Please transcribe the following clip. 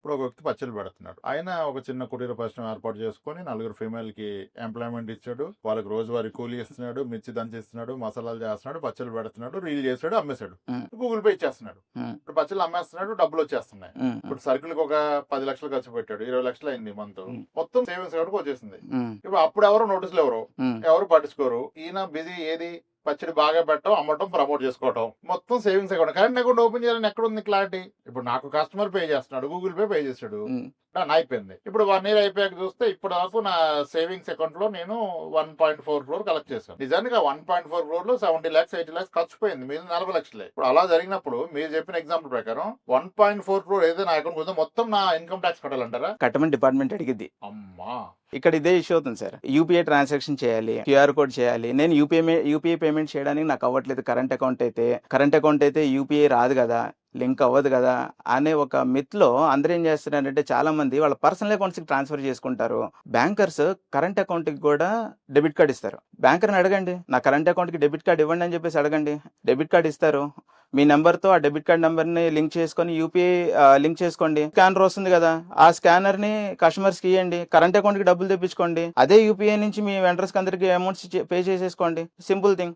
ఇప్పుడు ఒక వ్యక్తి పచ్చళ్ళు పెడుతున్నాడు. ఆయన ఒక చిన్న కుటీర పరిశ్రమ ఏర్పాటు చేసుకొని నలుగురు ఫీమేల్‌కి ఎంప్లాయ్‌మెంట్ ఇచ్చాడు. వాళ్ళకి రోజువారీ కూలీ ఇస్తున్నాడు, మిర్చి దంచిస్తున్నాడు, మసాలాలు చేస్తున్నాడు, పచ్చళ్ళు పెడుతున్నాడు, రీల్ చేసాడు, అమ్మేసాడు. హ్మ్. గూగుల్ పే ఇచ్చేస్తున్నాడు. హ్మ్. ఇప్పుడు పచ్చళ్ళు అమ్మేస్తున్నాడు, డబ్బులొచ్చేస్తున్నాయి. హ్మ్. ఇప్పుడు సరుకులకి ఒక 10,00,000 ఖర్చు పెట్టాడు. 20,00,000 అయింది మంత్. హ్మ్. మొత్తం సేవింగ్స్ అకౌంట్‌కి వచ్చేసింది. హ్మ్. ఇప్పుడు అప్పుడు ఎవరు నోటీసులు ఇవ్వరు. హ్మ్. ఎవరు పట్టించుకోరు. ఈయన బిజీ ఏది పచ్చడి బాగా పెట్టడం, అమ్మటం, ప్రమోట్ చేసుకోవటం. మొత్తం savings account. Current account open చేయాలని ఎక్కడుంది క్లారిటీ? ఇప్పుడు నాకు కస్టమర్ పే చేస్తున్నాడు. గూగుల్ పే చేసాడు. హ్మ్. డన్ అయిపోయింది. ఇప్పుడు 1 ఇయర్ అయిపోయాక చూస్తే ఇప్పటి వరకు నా సేవింగ్స్ అకౌంట్ లో నేను 1.4 crore కలెక్ట్ చేశాను. నిజానికి ఆ 1.4 crore లో 70 lakhs 80 lakhs ఖర్చు పోయింది. మిగిలిన 40 లక్షలే. ఇప్పుడు అలా జరిగినప్పుడు మీరు చెప్పిన ఎగ్జాంపుల్ ప్రకారం 1.4 crore ఏదైతే నా అకౌంట్ ఉందో మొత్తం నా ఇన్కమ్ ట్యాక్స్ కట్టాలంటారా? కట్టమని డిపార్ట్మెంట్ అడిగిద్ది. అమ్మా! ఇక్కడ ఇదే ఇష్యూ అవుతుంది సార్. యూపీఐ ట్రాన్సాక్షన్ చేయాలి, క్యూఆర్ కోడ్ చేయాలి. నేను యూపీఐ పేమెంట్ చేయడానికి నాకు అవ్వట్లేదు. కరెంట్ అకౌంట్ అయితే యూపీఐ రాదు కదా, లింక్ అవ్వదు కదా అనే ఒక మిత్లో అందరూ ఏం చేస్తున్నారంటే చాలా మంది వాళ్ళ పర్సనల్ అకౌంట్స్కి ట్రాన్స్ఫర్ చేసుకుంటారు. బ్యాంకర్స్ కరెంట్ అకౌంట్కి కూడా డెబిట్ కార్డ్ ఇస్తారు. బ్యాంకర్ని అడగండి, నా కరెంట్ అకౌంట్కి డెబిట్ కార్డ్ ఇవ్వండి అని చెప్పేసి అడగండి. డెబిట్ కార్డ్ ఇస్తారు. మీ నెంబర్తో ఆ డెబిట్ కార్డ్ నెంబర్ని లింక్ చేసుకొని యూపీఐ లింక్ చేసుకోండి. స్కానర్ వస్తుంది కదా, ఆ స్కానర్ని కస్టమర్స్కి ఇవ్వండి. కరెంట్ అకౌంట్కి డబ్బులు తెప్పించుకోండి. అదే యూపీఐ నుంచి మీ వెండర్స్కి అందరికి అమౌంట్స్ పే చేసేసుకోండి. Simple thing.